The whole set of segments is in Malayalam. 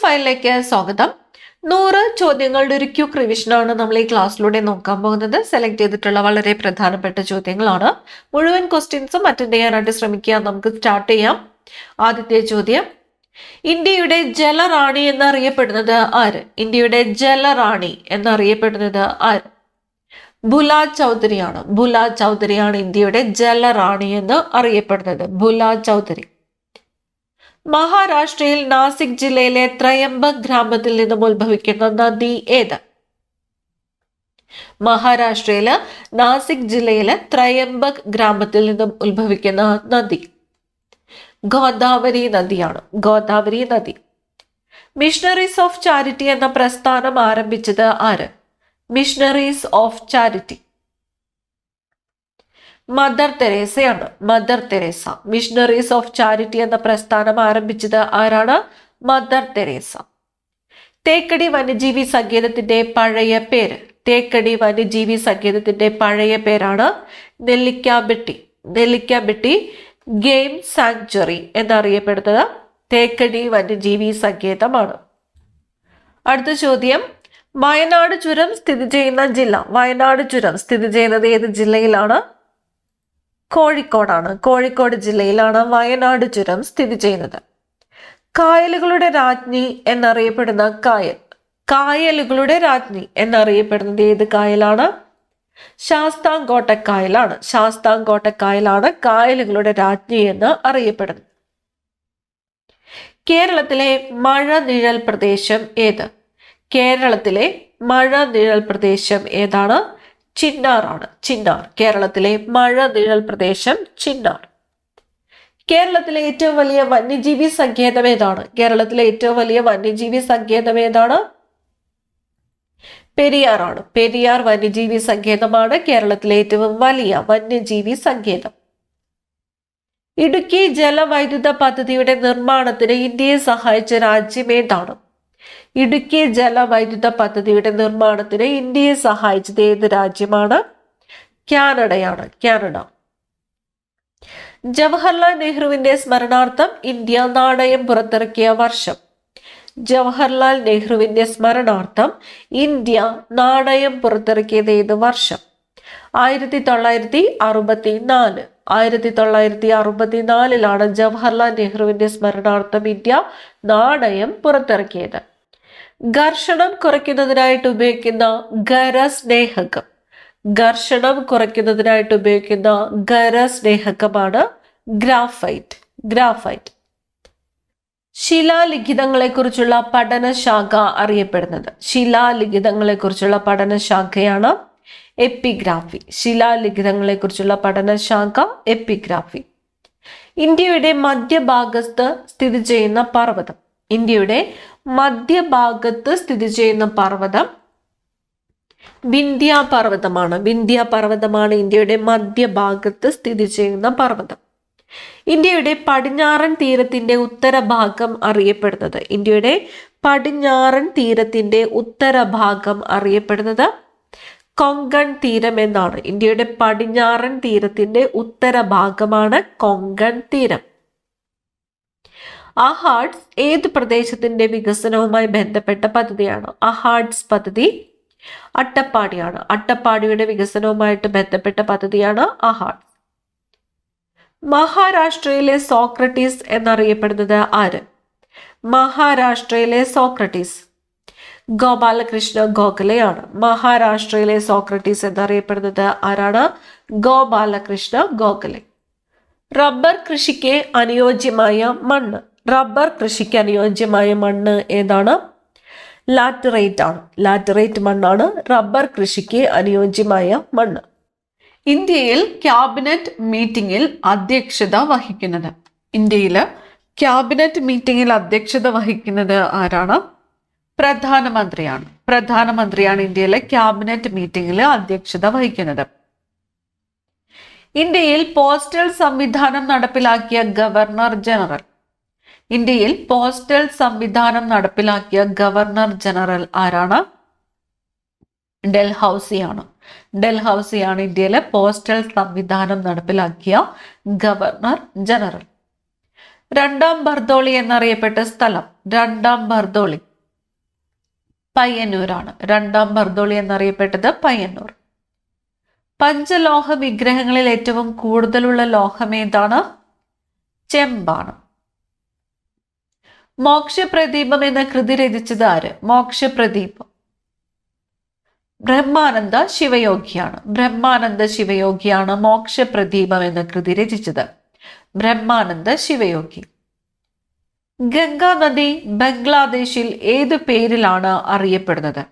ഫയലിലേക്ക് സ്വാഗതം. 100 ചോദ്യങ്ങളുടെ ഒരു ക്യൂക്ക് റിവിഷനാണ് നമ്മൾ ഈ ക്ലാസ്സിലൂടെ നോക്കാൻ പോകുന്നത്. സെലക്ട് ചെയ്തിട്ടുള്ള വളരെ പ്രധാനപ്പെട്ട ചോദ്യങ്ങളാണ്. മുഴുവൻ ക്വസ്റ്റ്യൻസും അറ്റൻഡ് ചെയ്യാനായിട്ട് ശ്രമിക്കുക. നമുക്ക് സ്റ്റാർട്ട് ചെയ്യാം. ആദ്യത്തെ ചോദ്യം, ഇന്ത്യയുടെ ജലറാണി എന്നറിയപ്പെടുന്നത് ആര്? ഇന്ത്യയുടെ ജലറാണി എന്നറിയപ്പെടുന്നത് ആര്? ബുലാ ചൗധരിയാണ്. ബുലാ ചൗധരിയാണ് ഇന്ത്യയുടെ ജലറാണി എന്ന് അറിയപ്പെടുന്നത്. ബുലാ ചൗധരി. മഹാരാഷ്ട്രയിൽ നാസിക് ജില്ലയിലെ ത്രയംബക് ഗ്രാമത്തിൽ നിന്നും ഉത്ഭവിക്കുന്ന നദി ഏത്? മഹാരാഷ്ട്രയില് നാസിക് ജില്ലയിലെ ത്രയംബക് ഗ്രാമത്തിൽ നിന്നും ഉത്ഭവിക്കുന്ന നദി ഗോദാവരി നദിയാണ്. ഗോദാവരി നദി. മിഷണറീസ് ഓഫ് ചാരിറ്റി എന്ന പ്രസ്ഥാനം ആരംഭിച്ചത് ആര്? മിഷണറീസ് ഓഫ് ചാരിറ്റി മദർ തെരേസയാണ്. Mother Teresa. Missionaries of charity എന്ന പ്രസ്ഥാനം ആരംഭിച്ചത് ആരാണ്? Mother Teresa. തേക്കടി വന്യജീവി സങ്കേതത്തിന്റെ പഴയ പേര്? തേക്കടി വന്യജീവി സങ്കേതത്തിന്റെ പഴയ പേരാണ് നെല്ലിക്കാബെട്ടി. നെല്ലിക്കാബെട്ടി ഗെയിം സാങ്ച്വറി എന്നറിയപ്പെടുന്നത് തേക്കടി വന്യജീവി സങ്കേതമാണ്. അടുത്ത ചോദ്യം, വയനാട് ചുരം സ്ഥിതി ചെയ്യുന്ന ജില്ല? വയനാട് ചുരം സ്ഥിതി ചെയ്യുന്നത് ഏത് ജില്ലയിലാണ്? കോഴിക്കോടാണ്. കോഴിക്കോട് ജില്ലയിലാണ് വയനാട് ചുരം സ്ഥിതി ചെയ്യുന്നത്. കായലുകളുടെ രാജ്ഞി എന്നറിയപ്പെടുന്ന കായൽ? കായലുകളുടെ രാജ്ഞി എന്നറിയപ്പെടുന്നത് ഏത് കായലാണ്? ശാസ്താംകോട്ടക്കായലാണ്. ശാസ്താംകോട്ടക്കായലാണ് കായലുകളുടെ രാജ്ഞി എന്ന് അറിയപ്പെടുന്നത്. കേരളത്തിലെ മഴ നിഴൽ പ്രദേശം ഏത്? കേരളത്തിലെ മഴ നിഴൽ പ്രദേശം ഏതാണ്? ചിന്നാറാണ്. ചിന്നാർ. കേരളത്തിലെ മഴ നിഴൽ പ്രദേശം ചിന്നാർ. കേരളത്തിലെ ഏറ്റവും വലിയ വന്യജീവി സങ്കേതം ഏതാണ്? കേരളത്തിലെ ഏറ്റവും വലിയ വന്യജീവി സങ്കേതം ഏതാണ്? പെരിയാറാണ്. പെരിയാർ വന്യജീവി സങ്കേതമാണ് കേരളത്തിലെ ഏറ്റവും വലിയ വന്യജീവി സങ്കേതം. ഇടുക്കി ജലവൈദ്യുത പദ്ധതിയുടെ നിർമ്മാണത്തിന് ഇന്ത്യയെ സഹായിച്ച രാജ്യം ഏതാണ്? ഇടുക്കി ജലവൈദ്യുത പദ്ധതിയുടെ നിർമ്മാണത്തിന് ഇന്ത്യയെ സഹായിച്ചത് ഏത് രാജ്യമാണ്? കാനഡയാണ്. കാനഡ. ജവഹർലാൽ നെഹ്റുവിന്റെ സ്മരണാർത്ഥം ഇന്ത്യ നാണയം പുറത്തിറക്കിയ വർഷം? ജവഹർലാൽ നെഹ്റുവിന്റെ സ്മരണാർത്ഥം ഇന്ത്യ നാണയം പുറത്തിറക്കിയത് ഏത് വർഷം? 1964. 1964 ജവഹർലാൽ നെഹ്റുവിന്റെ സ്മരണാർത്ഥം ഇന്ത്യ നാണയം പുറത്തിറക്കിയത്. ഘർഷണം കുറയ്ക്കുന്നതിനായിട്ട് ഉപയോഗിക്കുന്ന ഖരസ്നേഹകം? ഘർഷണം കുറയ്ക്കുന്നതിനായിട്ട് ഉപയോഗിക്കുന്ന ഖരസ്നേഹകമാണ് ഗ്രാഫൈറ്റ്. ഗ്രാഫൈറ്റ്. ശിലാലിഖിതങ്ങളെ കുറിച്ചുള്ള പഠനശാഖ അറിയപ്പെടുന്നത്? ശിലാലിഖിതങ്ങളെ കുറിച്ചുള്ള പഠനശാഖയാണ് എപ്പിഗ്രാഫി. ശിലാലിഖിതങ്ങളെ കുറിച്ചുള്ള പഠനശാഖ എപ്പിഗ്രാഫി. ഇന്ത്യയുടെ മധ്യഭാഗത്ത് സ്ഥിതി ചെയ്യുന്ന പർവ്വതം? ഇന്ത്യയുടെ മധ്യഭാഗത്ത് സ്ഥിതി ചെയ്യുന്ന പർവ്വതം വിന്ധ്യ പർവ്വതമാണ്. വിന്ധ്യ പർവ്വതമാണ് ഇന്ത്യയുടെ മധ്യഭാഗത്ത് സ്ഥിതി ചെയ്യുന്ന പർവ്വതം. ഇന്ത്യയുടെ പടിഞ്ഞാറൻ തീരത്തിന്റെ ഉത്തരഭാഗം അറിയപ്പെടുന്നത്? ഇന്ത്യയുടെ പടിഞ്ഞാറൻ തീരത്തിന്റെ ഉത്തരഭാഗം അറിയപ്പെടുന്നത് കൊങ്കൺ തീരം എന്നാണ്. ഇന്ത്യയുടെ പടിഞ്ഞാറൻ തീരത്തിന്റെ ഉത്തരഭാഗമാണ് കൊങ്കൺ തീരം. അഹാഡ്സ് ഏത് പ്രദേശത്തിന്റെ വികസനവുമായി ബന്ധപ്പെട്ട പദ്ധതിയാണ്? അഹാഡ്സ് പദ്ധതി അട്ടപ്പാടിയാണ്. അട്ടപ്പാടിയുടെ വികസനവുമായിട്ട് ബന്ധപ്പെട്ട പദ്ധതിയാണ് അഹാഡ്സ്. മഹാരാഷ്ട്രയിലെ സോക്രട്ടീസ് എന്നറിയപ്പെടുന്നത് ആര്? മഹാരാഷ്ട്രയിലെ സോക്രട്ടീസ് ഗോപാലകൃഷ്ണ ഗോഖലെയാണ്. മഹാരാഷ്ട്രയിലെ സോക്രട്ടീസ് എന്നറിയപ്പെടുന്നത് ആരാണ്? ഗോപാലകൃഷ്ണ ഗോഖലെ. റബ്ബർ കൃഷിക്ക് അനുയോജ്യമായ മണ്ണ്? റബ്ബർ കൃഷിക്ക് അനുയോജ്യമായ മണ്ണ് ഏതാണ്? ലാറ്ററൈറ്റ് ആണ്. ലാറ്ററൈറ്റ് മണ്ണാണ് റബ്ബർ കൃഷിക്ക് അനുയോജ്യമായ മണ്ണ്. ഇന്ത്യയിൽ ക്യാബിനറ്റ് മീറ്റിംഗിൽ അധ്യക്ഷത വഹിക്കുന്നത്? ഇന്ത്യയിൽ ക്യാബിനറ്റ് മീറ്റിംഗിൽ അധ്യക്ഷത വഹിക്കുന്നത് ആരാണ്? പ്രധാനമന്ത്രിയാണ്. പ്രധാനമന്ത്രിയാണ് ഇന്ത്യയിലെ ക്യാബിനറ്റ് മീറ്റിംഗിൽ അധ്യക്ഷത വഹിക്കുന്നത്. ഇന്ത്യയിൽ പോസ്റ്റൽ സംവിധാനം നടപ്പിലാക്കിയ ഗവർണർ ജനറൽ? ഇന്ത്യയിൽ പോസ്റ്റൽ സംവിധാനം നടപ്പിലാക്കിയ ഗവർണർ ജനറൽ ആരാണ്? ഡൽഹൌസിയാണ്. ഡൽഹൌസിയാണ് ഇന്ത്യയിലെ പോസ്റ്റൽ സംവിധാനം നടപ്പിലാക്കിയ ഗവർണർ ജനറൽ. രണ്ടാം ബർദോളി എന്നറിയപ്പെട്ട സ്ഥലം, രണ്ടാം ബർദോളി പയ്യന്നൂരാണ്. രണ്ടാം ബർദോളി എന്നറിയപ്പെട്ടത് പയ്യന്നൂർ. പഞ്ചലോഹ വിഗ്രഹങ്ങളിൽ ഏറ്റവും കൂടുതലുള്ള ലോഹം ഏതാണ്? ചെമ്പാണ്. മോക്ഷപ്രദീപം എന്ന കൃതി രചിച്ചത് ആര്? മോക്ഷപ്രദീപം ബ്രഹ്മാനന്ദ ശിവയോഗിയാണ്. ബ്രഹ്മാനന്ദ ശിവയോഗിയാണ് മോക്ഷപ്രദീപം എന്ന കൃതി രചിച്ചത്. ബ്രഹ്മാനന്ദ ശിവയോഗി. ഗംഗാ നദി ബംഗ്ലാദേശിൽ ഏതു പേരിലാണ് അറിയപ്പെടുന്നത്?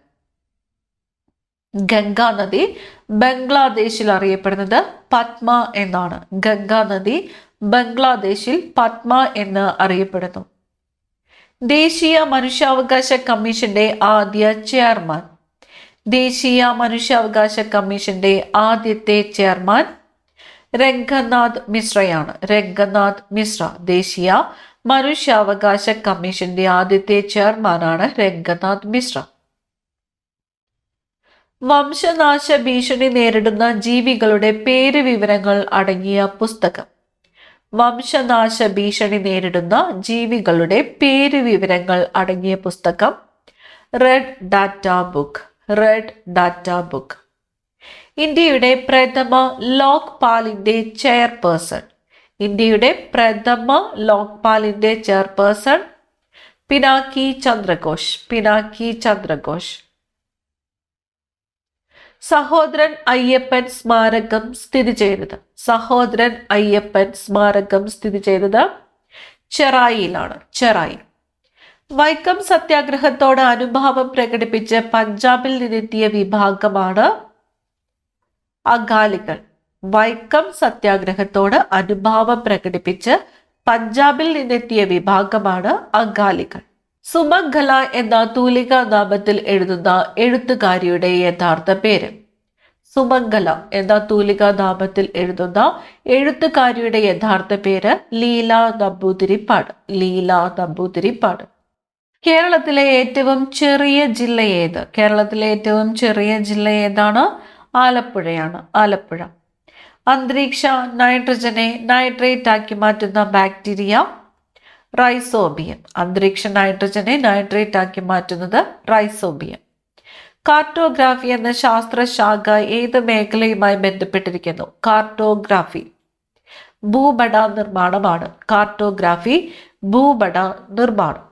ഗംഗാ നദി ബംഗ്ലാദേശിൽ അറിയപ്പെടുന്നത് പത്മ എന്നാണ്. ഗംഗാ നദി ബംഗ്ലാദേശിൽ പത്മ എന്ന് അറിയപ്പെടുന്നു. ദേശീയ മനുഷ്യാവകാശ കമ്മീഷന്റെ ആദ്യ ചെയർമാൻ. ദേശീയ മനുഷ്യാവകാശ കമ്മീഷന്റെ ആദ്യത്തെ ചെയർമാൻ രംഗനാഥ് മിശ്രയാണ്. രംഗനാഥ് മിശ്ര. ദേശീയ മനുഷ്യാവകാശ കമ്മീഷന്റെ ആദ്യത്തെ ചെയർമാനാണ് രംഗനാഥ് മിശ്ര. വംശനാശ ഭീഷണി നേരിടുന്ന ജീവികളുടെ പേര് വിവരങ്ങൾ അടങ്ങിയ പുസ്തകം. വംശനാശ ഭീഷണി നേരിടുന്ന ജീവികളുടെ പേര് വിവരങ്ങൾ അടങ്ങിയ പുസ്തകം red data book. Red data book. ഇന്ത്യയുടെ പ്രഥമ ലോക്പാലിന്റെ ചെയർപേഴ്സൺ. ഇന്ത്യയുടെ പ്രഥമ ലോക്പാലിന്റെ ചെയർപേഴ്സൺ പിനാക്കി ചന്ദ്രഘോഷ്. പിനാക്കി ചന്ദ്രഘോഷ്. സഹോദരൻ അയ്യപ്പൻ സ്മാരകം സ്ഥിതി ചെയ്യുന്നത്. സഹോദരൻ അയ്യപ്പൻ സ്മാരകം സ്ഥിതി ചെയ്യുന്നത് ചെറായിയിലാണ്. ചെറായി. വൈക്കം സത്യാഗ്രഹത്തോട് അനുഭാവം പ്രകടിപ്പിച്ച് പഞ്ചാബിൽ നിന്നെത്തിയ വിഭാഗമാണ് അകാലികൾ. വൈക്കം സത്യാഗ്രഹത്തോട് അനുഭാവം പ്രകടിപ്പിച്ച് പഞ്ചാബിൽ നിന്നെത്തിയ വിഭാഗമാണ് അകാലികൾ. സുമംഗല എന്ന തൂലികാ നാമത്തിൽ എഴുതുന്ന എഴുത്തുകാരിയുടെ യഥാർത്ഥ പേര്. സുമംഗല എന്ന തൂലികാ നാമത്തിൽ എഴുതുന്ന എഴുത്തുകാരിയുടെ യഥാർത്ഥ പേര് ലീല നമ്പൂതിരിപ്പാട്. ലീല നമ്പൂതിരിപ്പാട്. കേരളത്തിലെ ഏറ്റവും ചെറിയ ജില്ല ഏത്? കേരളത്തിലെ ഏറ്റവും ചെറിയ ജില്ല ഏതാണ്? ആലപ്പുഴയാണ്. ആലപ്പുഴ. അന്തരീക്ഷ നൈട്രജനെ നൈട്രേറ്റ് ആക്കി മാറ്റുന്ന ബാക്ടീരിയ റൈസോബിയം. അന്തരീക്ഷ നൈട്രജനെ നൈട്രേറ്റ് ആക്കി മാറ്റുന്നത് റൈസോബിയം. കാർട്ടോഗ്രാഫി എന്ന ശാസ്ത്രശാഖ ഏത് മേഖലയുമായി ബന്ധപ്പെട്ടിരിക്കുന്നു? കാർട്ടോഗ്രാഫി ഭൂപട നിർമ്മാണമാണ്. കാർട്ടോഗ്രാഫി ഭൂപട നിർമ്മാണം.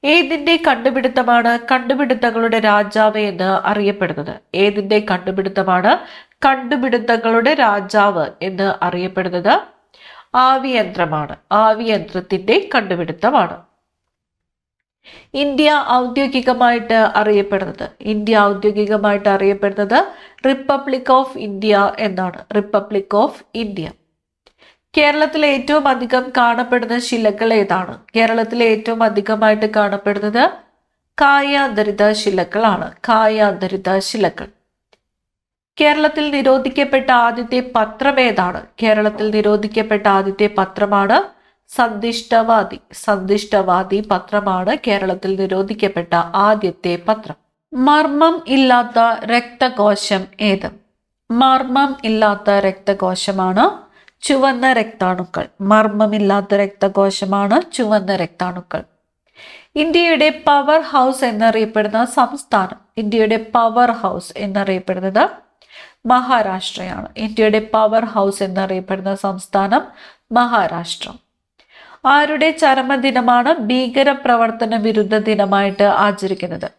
ഏതിന്റെ കണ്ടുപിടുത്തമാണ് കണ്ടുപിടുത്തങ്ങളുടെ രാജാവ് എന്ന് അറിയപ്പെടുന്നത്? ഏതിന്റെ കണ്ടുപിടുത്തമാണ് കണ്ടുപിടുത്തങ്ങളുടെ രാജാവ് എന്ന് അറിയപ്പെടുന്നത്? ആവിയന്ത്രമാണ്. ആവിയന്ത്രത്തിന്റെ കണ്ടുപിടുത്തമാണ്. ഇന്ത്യ ഔദ്യോഗികമായിട്ട് അറിയപ്പെടുന്നത്. ഇന്ത്യ ഔദ്യോഗികമായിട്ട് അറിയപ്പെടുന്നത് റിപ്പബ്ലിക് ഓഫ് ഇന്ത്യ എന്നാണ്. Republic of India. കേരളത്തിലെ ഏറ്റവും അധികം കാണപ്പെടുന്ന ശിലകൾ ഏതാണ്? കേരളത്തിലെ ഏറ്റവും അധികമായിട്ട് കാണപ്പെടുന്നത് കായാന്തരിത ശിലകളാണ്. കായാന്തരിത ശിലകൾ. കേരളത്തിൽ നിരോധിക്കപ്പെട്ട ആദ്യത്തെ പത്രം ഏതാണ്? കേരളത്തിൽ നിരോധിക്കപ്പെട്ട ആദ്യത്തെ പത്രമാണ് സന്ദിഷ്ടവാദി. സന്ദിഷ്ടവാദി പത്രമാണ് കേരളത്തിൽ നിരോധിക്കപ്പെട്ട ആദ്യത്തെ പത്രം. മർമ്മം ഇല്ലാത്ത രക്തകോശം ഏത്? മർമ്മം ഇല്ലാത്ത രക്തകോശമാണ് ചുവന്ന രക്താണുക്കൾ. മർമ്മമില്ലാത്ത രക്തകോശമാണ് ചുവന്ന രക്താണുക്കൾ. ഇന്ത്യയുടെ പവർ ഹൗസ് എന്നറിയപ്പെടുന്ന സംസ്ഥാനം. ഇന്ത്യയുടെ പവർ ഹൗസ് എന്നറിയപ്പെടുന്നത് മഹാരാഷ്ട്രയാണ്. ഇന്ത്യയുടെ പവർ ഹൗസ് എന്നറിയപ്പെടുന്ന സംസ്ഥാനം മഹാരാഷ്ട്ര. ആരുടെ ചരമദിനമാണ് ഭീകരപ്രവർത്തന വിരുദ്ധ ദിനമായിട്ട് ആചരിക്കുന്നത്?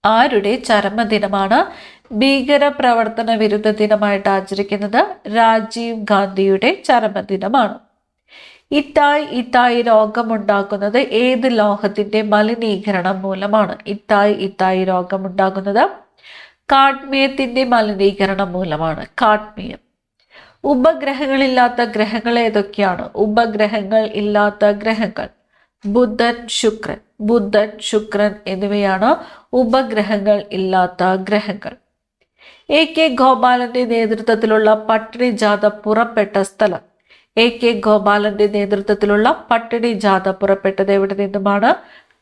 ആരുടെ ചരമദിനമാണ് ഭീകരപ്രവർത്തന വിരുദ്ധ ദിനമായിട്ട് ആചരിക്കുന്നത്? രാജീവ് ഗാന്ധിയുടെ ചരമദിനമാണ്. ഇത്തായി രോഗമുണ്ടാക്കുന്നത് ഏത് ലോഹത്തിന്റെ മലിനീകരണം മൂലമാണ്? ഇത്തായി രോഗമുണ്ടാകുന്നത് കാഡ്മിയത്തിന്റെ മലിനീകരണം മൂലമാണ്. കാഡ്മിയം. ഉപഗ്രഹങ്ങളില്ലാത്ത ഗ്രഹങ്ങൾ ഏതൊക്കെയാണ്? ഉപഗ്രഹങ്ങൾ ഇല്ലാത്ത ഗ്രഹങ്ങൾ ബുധൻ, ശുക്രൻ. ബുധൻ, ശുക്രൻ എന്നിവയാണ് ഉപഗ്രഹങ്ങൾ ഇല്ലാത്ത ഗ്രഹങ്ങൾ. എ കെ ഗോപാലന്റെ നേതൃത്വത്തിലുള്ള പട്ടിണി ജാഥ പുറപ്പെട്ട സ്ഥലം. എ കെ ഗോപാലന്റെ നേതൃത്വത്തിലുള്ള പട്ടിണി ജാഥ പുറപ്പെട്ടത് എവിടെ നിന്നുമാണ്?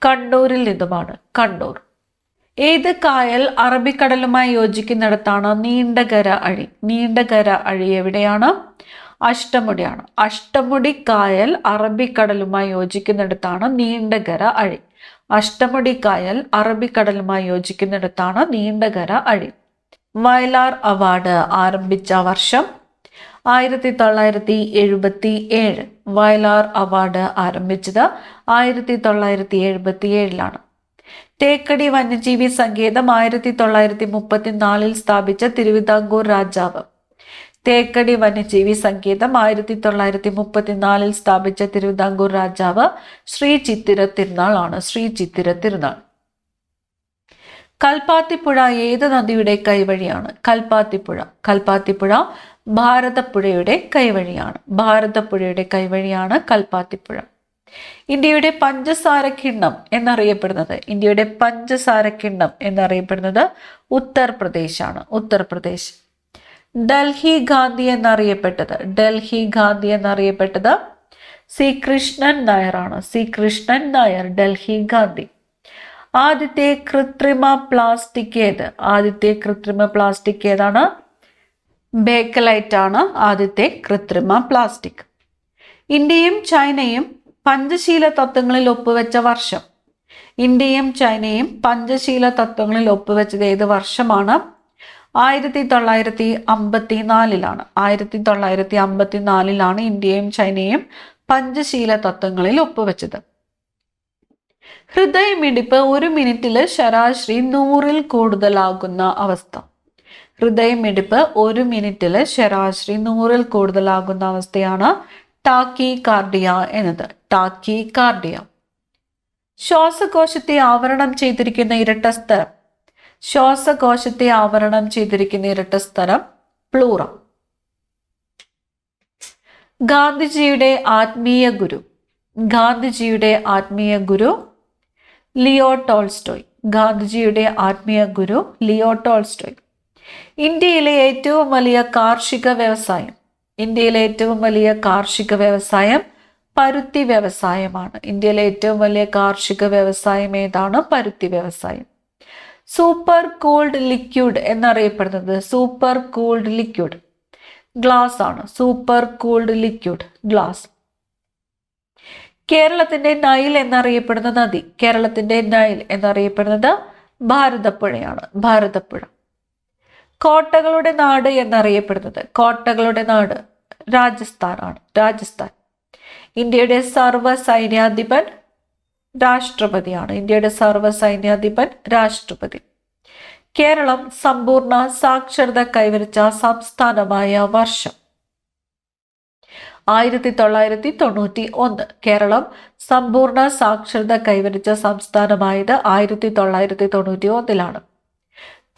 കണ്ണൂരിൽ നിന്നുമാണ്. കണ്ണൂർ. ഏത് കായൽ അറബിക്കടലുമായി യോജിക്കുന്നിടത്താണ് നീണ്ടകര അഴി? നീണ്ടകര അഴി എവിടെയാണ്? അഷ്ടമുടിയാണ്. അഷ്ടമുടി കായൽ അറബിക്കടലുമായി യോജിക്കുന്നിടത്താണ് നീണ്ടകര അഴി. അഷ്ടമുടി കായൽ അറബിക്കടലുമായി യോജിക്കുന്നിടത്താണ് നീണ്ടകര അഴി. വയലാർ അവാർഡ് ആരംഭിച്ച വർഷം 1977. വയലാർ അവാർഡ് ആരംഭിച്ചത് 1977 തേക്കടി വന്യജീവി സങ്കേതം 1934 സ്ഥാപിച്ച തിരുവിതാംകൂർ രാജാവ്. തേക്കടി വന്യജീവി സങ്കേതം 1934 സ്ഥാപിച്ച തിരുവിതാംകൂർ രാജാവ് ശ്രീ ചിത്തിര തിരുനാൾ ആണ്. ശ്രീ ചിത്തിര തിരുനാൾ. കൽപ്പാത്തിപ്പുഴ ഏത് നദിയുടെ കൈവഴിയാണ്? കൽപ്പാത്തിപ്പുഴ. കൽപ്പാത്തിപ്പുഴ ഭാരതപ്പുഴയുടെ കൈവഴിയാണ്. ഭാരതപ്പുഴയുടെ കൈവഴിയാണ് കൽപ്പാത്തിപ്പുഴ. ഇന്ത്യയുടെ പഞ്ചസാര കിണ്ണം എന്നറിയപ്പെടുന്നത് ഇന്ത്യയുടെ പഞ്ചസാര കിണ്ണം എന്നറിയപ്പെടുന്നത് ഉത്തർപ്രദേശാണ്. ഉത്തർപ്രദേശ്. ഡൽഹി ഗാന്ധി എന്നറിയപ്പെട്ടത് ഡൽഹി ഗാന്ധി എന്നറിയപ്പെട്ടത് സി കൃഷ്ണൻ നായരാണ്. സി കൃഷ്ണൻ നായർ ഡൽഹി ഗാന്ധി. ആദ്യത്തെ കൃത്രിമ പ്ലാസ്റ്റിക് ഏത്? ആദ്യത്തെ കൃത്രിമ പ്ലാസ്റ്റിക് ഏതാണ്? ബേക്കലൈറ്റ് ആണ് ആദ്യത്തെ കൃത്രിമ പ്ലാസ്റ്റിക്. ഇന്ത്യയും ചൈനയും പഞ്ചശീല തത്വങ്ങളിൽ ഒപ്പുവെച്ച വർഷം. ഇന്ത്യയും ചൈനയും പഞ്ചശീല തത്വങ്ങളിൽ ഒപ്പുവെച്ചത് ഏത് വർഷമാണ്? 1954. 1954 ഇന്ത്യയും ചൈനയും പഞ്ചശീല തത്വങ്ങളിൽ ഒപ്പുവെച്ചത്. ഹൃദയമിടിപ്പ് 1 മിനിറ്റിൽ ശരാശരി 100-ൽ കൂടുതലാകുന്ന അവസ്ഥ. ഹൃദയമിടിപ്പ് 1 മിനിറ്റിൽ ശരാശരി 100-ൽ കൂടുതലാകുന്ന അവസ്ഥയാണ് ടാക്കി കാർഡിയ എന്നത്. Tacky cardia. ശ്വാസകോശത്തെ ആവരണം ചെയ്തിരിക്കുന്ന ഇരട്ട സ്ഥലം. ശ്വാസകോശത്തെ ആവരണം ചെയ്തിരിക്കുന്ന ഇരട്ട സ്ഥലം പ്ലൂറ. ഗാന്ധിജിയുടെ ആത്മീയ ഗുരു. ഗാന്ധിജിയുടെ ആത്മീയ ഗുരു ലിയോ ടോൾസ്റ്റോയ്. ഗാന്ധിജിയുടെ ആത്മീയ ഗുരു ലിയോ ടോൾസ്റ്റോയ്. ഇന്ത്യയിലെ ഏറ്റവും വലിയ കാർഷിക വ്യവസായം. ഇന്ത്യയിലെ ഏറ്റവും വലിയ കാർഷിക വ്യവസായം പരുത്തി വ്യവസായമാണ്. ഇന്ത്യയിലെ ഏറ്റവും വലിയ കാർഷിക വ്യവസായം ഏതാണ്? പരുത്തി വ്യവസായം. സൂപ്പർ കൂൾഡ് ലിക്വിഡ് എന്നറിയപ്പെടുന്നത് സൂപ്പർ കൂൾഡ് ലിക്വിഡ് ഗ്ലാസ് ആണ്. Super cooled liquid glass. കേരളത്തിന്റെ നൈൽ എന്നറിയപ്പെടുന്ന നദി. കേരളത്തിന്റെ നൈൽ എന്നറിയപ്പെടുന്നത് ഭാരതപ്പുഴയാണ്. ഭാരതപ്പുഴ. കോട്ടകളുടെ നാട് എന്നറിയപ്പെടുന്നത് കോട്ടകളുടെ നാട് രാജസ്ഥാനാണ്. രാജസ്ഥാൻ. ഇന്ത്യയുടെ സർവ്വ സൈന്യാധിപൻ രാഷ്ട്രപതിയാണ്. ഇന്ത്യയുടെ സർവ്വ സൈന്യാധിപൻ രാഷ്ട്രപതി. കേരളം സമ്പൂർണ്ണ സാക്ഷരത കൈവരിച്ച സംസ്ഥാനമായ വർഷം 1991. കേരളം സമ്പൂർണ്ണ സാക്ഷരത കൈവരിച്ച സംസ്ഥാനമായത് 1991.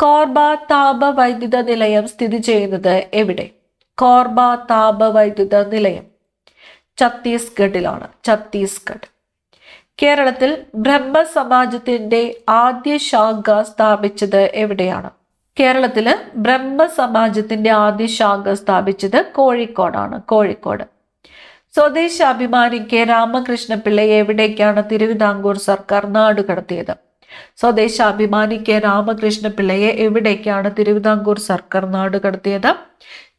കോർബ താപവൈദ്യുത നിലയം സ്ഥിതി ചെയ്യുന്നത് എവിടെ? കോർബ താപവൈദ്യുത നിലയം ഛത്തീസ്ഗഡിലാണ്. ഛത്തീസ്ഗഡ്. കേരളത്തിൽ ബ്രഹ്മസമാജത്തിന്റെ ആദ്യ ശാഖ സ്ഥാപിച്ചത് എവിടെയാണ്? കേരളത്തില് ബ്രഹ്മസമാജത്തിന്റെ ആദ്യ ശാഖ സ്ഥാപിച്ചത് കോഴിക്കോടാണ്. കോഴിക്കോട്. സ്വദേശാഭിമാനി കെ രാമകൃഷ്ണപിള്ളയെ എവിടേക്കാണ് തിരുവിതാംകൂർ സർക്കാർ നാടുകടത്തിയത്? സ്വദേശാഭിമാനി കെ രാമകൃഷ്ണപിള്ളയെ എവിടേക്കാണ് തിരുവിതാംകൂർ സർക്കാർ നാടുകടത്തിയത്?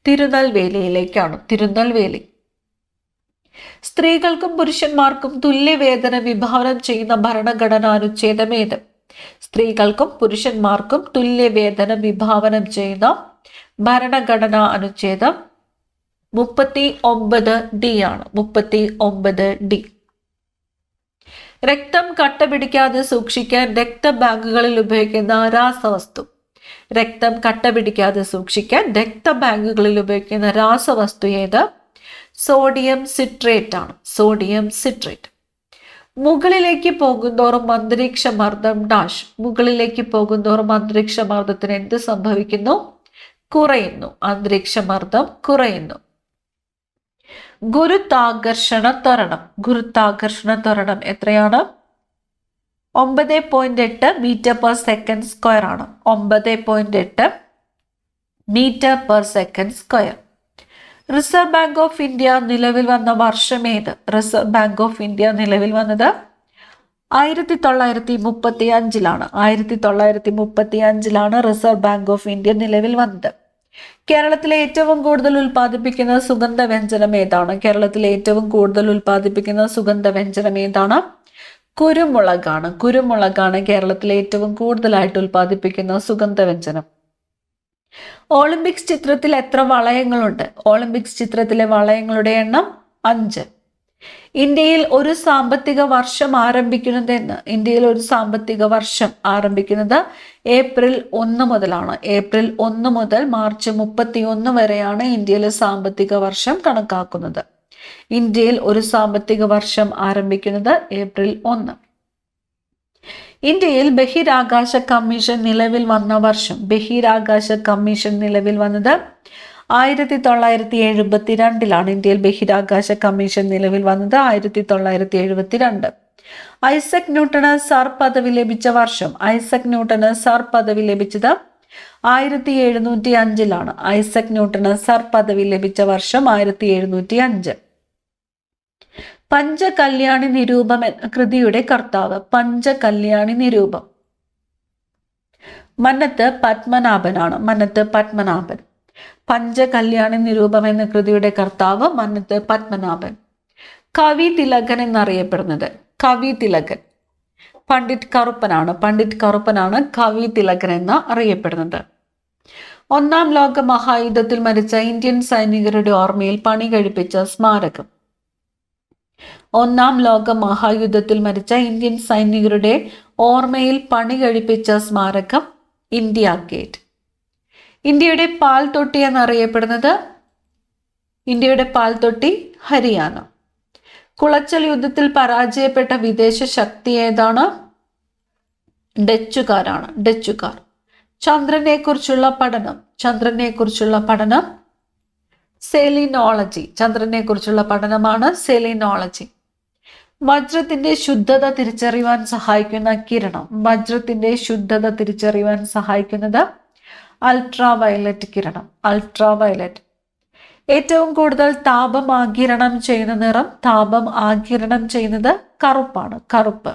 തിരുനെൽവേലിയിലേക്കാണ്. തിരുനെൽവേലി. സ്ത്രീകൾക്കും പുരുഷന്മാർക്കും തുല്യവേതന വിഭാവനം ചെയ്യുന്ന ഭരണഘടനാ അനുച്ഛേദം ഏത്? സ്ത്രീകൾക്കും പുരുഷന്മാർക്കും തുല്യവേതന വിഭാവനം ചെയ്യുന്ന ഭരണഘടനാ അനുച്ഛേദം 39D ആണ്. 39D. രക്തം കട്ടപിടിക്കാതെ സൂക്ഷിക്കാൻ രക്തബാങ്കുകളിൽ ഉപയോഗിക്കുന്ന രാസവസ്തു. രക്തം കട്ടപിടിക്കാതെ സൂക്ഷിക്കാൻ രക്തബാങ്കുകളിൽ ഉപയോഗിക്കുന്ന രാസവസ്തു ഏത്? സോഡിയം സിട്രേറ്റ് ആണ്. Sodium citrate. മുകളിലേക്ക് പോകുന്തോറും അന്തരീക്ഷമർദ്ദം ഡാഷ്. മുകളിലേക്ക് പോകുന്തോറും അന്തരീക്ഷമർദ്ദത്തിന് എന്ത് സംഭവിക്കുന്നു? കുറയുന്നു. അന്തരീക്ഷമർദ്ദം കുറയുന്നു. ഗുരുത്വാകർഷണ ത്വരണം. ഗുരുത്വാകർഷണ ത്വരണം എത്രയാണ്? 9.8 മീറ്റർ പെർ സെക്കൻഡ് സ്ക്വയർ ആണ്. 9.8 metre per second square. Reserve Bank of India നിലവിൽ വന്ന വർഷം ഏത്? റിസർവ് ബാങ്ക് ഓഫ് ഇന്ത്യ നിലവിൽ വന്നത് 1935. 1935 റിസർവ് ബാങ്ക് ഓഫ് ഇന്ത്യ നിലവിൽ വന്നത്. കേരളത്തിലെ ഏറ്റവും കൂടുതൽ ഉൽപ്പാദിപ്പിക്കുന്ന സുഗന്ധവ്യഞ്ജനം ഏതാണ്? കേരളത്തിലെ ഏറ്റവും കൂടുതൽ ഉൽപ്പാദിപ്പിക്കുന്ന സുഗന്ധവ്യഞ്ജനം ഏതാണ്? കുരുമുളകാണ്. കുരുമുളകാണ് കേരളത്തിലെ ഏറ്റവും കൂടുതലായിട്ട് ഉൽപ്പാദിപ്പിക്കുന്ന സുഗന്ധവ്യഞ്ജനം. ഒളിമ്പിക്സ് ചിത്രത്തിൽ എത്ര വളയങ്ങളുണ്ട്? ഒളിമ്പിക്സ് ചിത്രത്തിലെ വളയങ്ങളുടെ എണ്ണം 5. ഇന്ത്യയിൽ ഒരു സാമ്പത്തിക വർഷം ആരംഭിക്കുന്നത് ഏപ്രിൽ 1 മുതലാണ്. ഏപ്രിൽ 1 മുതൽ മാർച്ച് 31 വരെയാണ് ഇന്ത്യയിലെ സാമ്പത്തിക വർഷം കണക്കാക്കുന്നത്. ഇന്ത്യയിൽ ഒരു സാമ്പത്തിക വർഷം ആരംഭിക്കുന്നത് ഏപ്രിൽ 1. ഇന്ത്യയിൽ ബഹിരാകാശ കമ്മീഷൻ നിലവിൽ വന്ന വർഷം? ബഹിരാകാശ കമ്മീഷൻ നിലവിൽ വന്നത് 1972 ഇന്ത്യയിൽ ബഹിരാകാശ കമ്മീഷൻ നിലവിൽ വന്നത് 1972. ഐസക് ന്യൂട്ടന് സർ പദവി ലഭിച്ച വർഷം? ഐസക് ന്യൂട്ടന് സർ പദവി ലഭിച്ചത് 1705. ഐസക് ന്യൂട്ടന് സർ പദവി ലഭിച്ച വർഷം 1705. പഞ്ചകല്യാണി നിരൂപം എന്ന കൃതിയുടെ കർത്താവ്? പഞ്ചകല്യാണി നിരൂപം മന്നത്ത് പത്മനാഭനാണ്. മന്നത്ത് പത്മനാഭൻ. പഞ്ചകല്യാണി നിരൂപം എന്ന കൃതിയുടെ കർത്താവ് മന്നത്ത് പത്മനാഭൻ. കവി തിലകൻ എന്നറിയപ്പെടുന്നത്? കവി തിലകൻ പണ്ഡിറ്റ് കറുപ്പനാണ്. പണ്ഡിറ്റ് കറുപ്പനാണ് കവി തിലകൻ എന്ന് അറിയപ്പെടുന്നത്. 1-ാം ലോക മഹായുദ്ധത്തിൽ മരിച്ച ഇന്ത്യൻ സൈനികരുടെ ഓർമ്മയിൽ പണി കഴിപ്പിച്ച സ്മാരകം? 1-ാം ലോക മഹായുദ്ധത്തിൽ മരിച്ച ഇന്ത്യൻ സൈനികരുടെ ഓർമ്മയിൽ പണി കഴിപ്പിച്ച സ്മാരകം ഇന്ത്യ ഗേറ്റ്. ഇന്ത്യയുടെ പാൽ തൊട്ടി എന്നറിയപ്പെടുന്നത്? ഇന്ത്യയുടെ പാൽ തൊട്ടി ഹരിയാന. കുളച്ചൽ യുദ്ധത്തിൽ പരാജയപ്പെട്ട വിദേശ ശക്തി ഏതാണ്? ഡച്ചുകാരാണ്. ഡച്ചുകാർ. ചന്ദ്രനെ കുറിച്ചുള്ള പഠനം? ചന്ദ്രനെ കുറിച്ചുള്ള പഠനം സെലിനോളജി. ചന്ദ്രനെ കുറിച്ചുള്ള പഠനമാണ് സെലിനോളജി. വജ്രത്തിന്റെ ശുദ്ധത തിരിച്ചറിയുവാൻ സഹായിക്കുന്ന കിരണം? വജ്രത്തിന്റെ ശുദ്ധത തിരിച്ചറിയുവാൻ സഹായിക്കുന്നത് അൾട്രാ വയലറ്റ് കിരണം. Ultraviolet. ഏറ്റവും കൂടുതൽ താപം ആഗിരണം ചെയ്യുന്ന നിറം? താപം ആഗിരണം ചെയ്യുന്നത് കറുപ്പാണ്. കറുപ്പ്.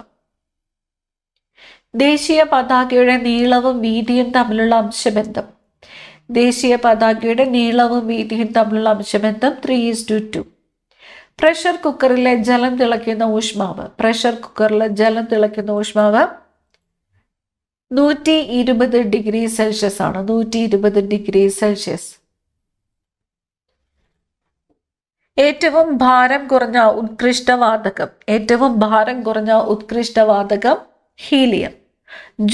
ദേശീയ പതാകയുടെ നീളവും വീതിയും തമ്മിലുള്ള അംശബന്ധം? ദേശീയ പതാകയുടെ നീളവും വീതിയും തമ്മിലുള്ള അംശബന്ധം 3:2. പ്രഷർ കുക്കറിലെ ജലം തിളയ്ക്കുന്ന ഊഷ്മാവ്? പ്രഷർ കുക്കറിലെ ജലം തിളയ്ക്കുന്ന ഊഷ്മാവ് 120 ഡിഗ്രി സെൽഷ്യസ് ആണ്. 120 ഡിഗ്രി സെൽഷ്യസ്. ഏറ്റവും ഭാരം കുറഞ്ഞ ഉത്കൃഷ്ടവാതകം? ഏറ്റവും ഭാരം കുറഞ്ഞ ഉത്കൃഷ്ടവാതകം ഹീലിയം.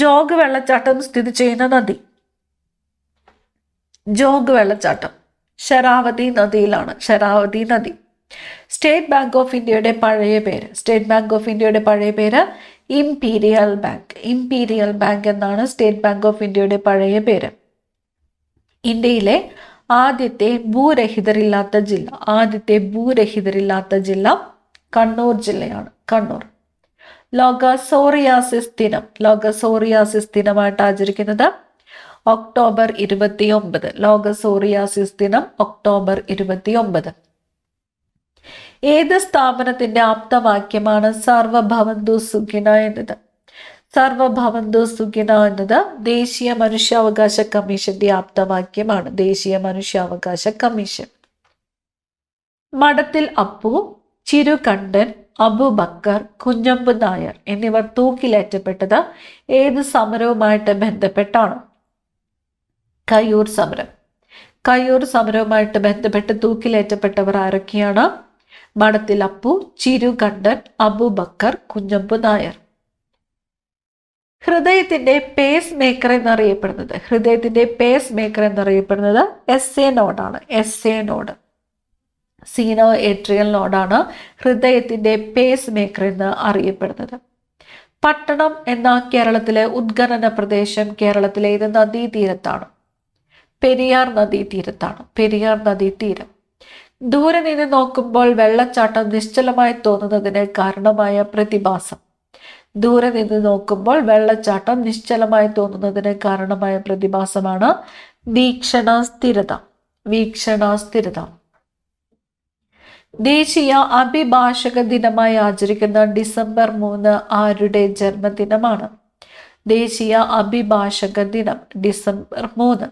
ജോഗ് വെള്ളച്ചാട്ടം സ്ഥിതി ചെയ്യുന്ന നദി? ജോഗ് വെള്ളച്ചാട്ടം ശരാവതി നദിയിലാണ്. ശരാവതി നദി. സ്റ്റേറ്റ് ബാങ്ക് ഓഫ് ഇന്ത്യയുടെ പഴയ പേര്? സ്റ്റേറ്റ് ബാങ്ക് ഓഫ് ഇന്ത്യയുടെ പഴയ പേര് ഇംപീരിയൽ ബാങ്ക്. ഇംപീരിയൽ ബാങ്ക് എന്നാണ് സ്റ്റേറ്റ് ബാങ്ക് ഓഫ് ഇന്ത്യയുടെ പഴയ പേര്. ഇന്ത്യയിലെ ആദ്യത്തെ ഭൂരഹിതരില്ലാത്ത ജില്ല? ആദ്യത്തെ ഭൂരഹിതരില്ലാത്ത ജില്ല കണ്ണൂർ ജില്ലയാണ്. കണ്ണൂർ. ലോക സോറിയാസിസ് ദിനം? ലോക സോറിയാസിസ് ദിനമായിട്ട് ആചരിക്കുന്നത് ഒക്ടോബർ 29. ലോക സോറിയാസിസ് ദിനം ഒക്ടോബർ 29. ഏത് സ്ഥാപനത്തിന്റെ ആപ്തവാക്യമാണ് സർവഭവന്തു സുഖിന എന്നത്? സർവഭവന്തു സുഖിന എന്നത് ദേശീയ മനുഷ്യാവകാശ കമ്മീഷന്റെ ആപ്തവാക്യമാണ്. ദേശീയ മനുഷ്യാവകാശ കമ്മീഷൻ. മഠത്തിൽ അപ്പു, ചിരുകണ്ഠൻ, അബൂബക്കർ, കുഞ്ഞമ്പു നായർ എന്നിവർ തൂക്കിലേറ്റപ്പെട്ടത് ഏത് സമരവുമായിട്ട് ബന്ധപ്പെട്ടാണ്? കയ്യൂർ സമരം. കയ്യൂർ സമരവുമായിട്ട് ബന്ധപ്പെട്ട് തൂക്കിലേറ്റപ്പെട്ടവർ ആരൊക്കെയാണ്? മഠത്തിൽ അപ്പു, ചിരുകണ്ഠൻ, അബൂബക്കർ, കുഞ്ഞമ്പു നായർ. ഹൃദയത്തിന്റെ പേസ് മേക്കർ എന്നറിയപ്പെടുന്നത്? ഹൃദയത്തിന്റെ പേസ് മേക്കർ എന്നറിയപ്പെടുന്നത് SA നോഡാണ്. SA node. സീനോ ഏട്രിയൽ നോഡാണ് ഹൃദയത്തിന്റെ പേസ് മേക്കർ എന്ന് അറിയപ്പെടുന്നത്. പട്ടണം എന്ന കേരളത്തിലെ ഉദ്ഖനന പ്രദേശം കേരളത്തിലെ ഏത് നദീതീരത്താണ്? പെരിയാർ നദീതീരത്താണ്. പെരിയാർ നദീതീരം. ദൂരെ നിന്ന് നോക്കുമ്പോൾ വെള്ളച്ചാട്ടം നിശ്ചലമായി തോന്നുന്നതിന് കാരണമായ പ്രതിഭാസം? ദൂരെ നിന്ന് നോക്കുമ്പോൾ വെള്ളച്ചാട്ടം നിശ്ചലമായി തോന്നുന്നതിന് കാരണമായ പ്രതിഭാസമാണ് വീക്ഷണ സ്ഥിരത. വീക്ഷണ സ്ഥിരത. ദേശീയ അഭിഭാഷക ദിനമായി ആചരിക്കുന്ന ഡിസംബർ 3 ആരുടെ ജന്മദിനമാണ്? ദേശീയ അഭിഭാഷക ദിനം ഡിസംബർ 3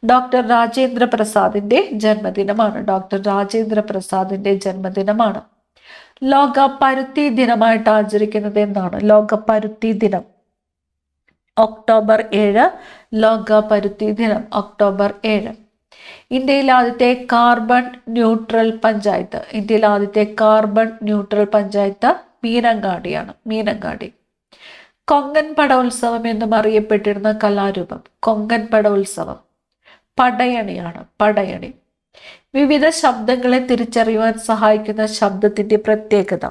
ഡോക്ടർ രാജേന്ദ്ര പ്രസാദിന്റെ ജന്മദിനമാണ്. ഡോക്ടർ രാജേന്ദ്ര പ്രസാദിന്റെ ജന്മദിനമാണ്. ലോക പരുത്തി ദിനമായിട്ട് ആചരിക്കുന്നത് എന്നാണ്? ലോക പരുത്തി ദിനം ഒക്ടോബർ 7. ലോക പരുത്തി ദിനം ഒക്ടോബർ 7. ഇന്ത്യയിലെ ആദ്യത്തെ കാർബൺ ന്യൂട്രൽ പഞ്ചായത്ത്. ഇന്ത്യയിലെ ആദ്യത്തെ കാർബൺ ന്യൂട്രൽ പഞ്ചായത്ത് മീനങ്ങാടിയാണ്. മീനങ്ങാടി. കൊങ്കൺ പടോത്സവം എന്നും അറിയപ്പെട്ടിരുന്ന കലാരൂപം? കൊങ്കൺ പടോത്സവം പടയണിയാണ്. പടയണി. വിവിധ ശബ്ദങ്ങളെ തിരിച്ചറിയുവാൻ സഹായിക്കുന്ന ശബ്ദത്തിന്റെ പ്രത്യേകത?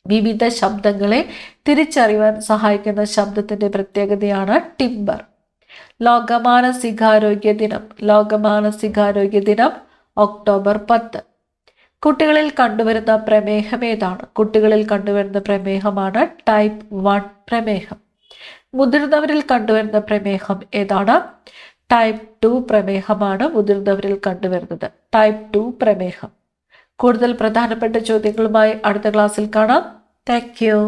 വിവിധ ശബ്ദങ്ങളെ തിരിച്ചറിയുവാൻ സഹായിക്കുന്ന ശബ്ദത്തിന്റെ പ്രത്യേകതയാണ് ടിംബർ. ലോക മാനസികാരോഗ്യ ദിനം. ലോക മാനസികാരോഗ്യ ദിനം ഒക്ടോബർ 10. കുട്ടികളിൽ കണ്ടുവരുന്ന പ്രമേഹം ഏതാണ്? കുട്ടികളിൽ കണ്ടുവരുന്ന പ്രമേഹമാണ് ടൈപ്പ് 1 പ്രമേഹം. മുതിർന്നവരിൽ കണ്ടുവരുന്ന പ്രമേഹം ഏതാണ്? ടൈപ്പ് 2 പ്രമേഹമാണ് മുതിർന്നവരിൽ കണ്ടുവരുന്നത്. ടൈപ്പ് 2 പ്രമേഹം. കൂടുതൽ പ്രധാനപ്പെട്ട ചോദ്യങ്ങളുമായി അടുത്ത ക്ലാസ്സിൽ കാണാം. Thank you.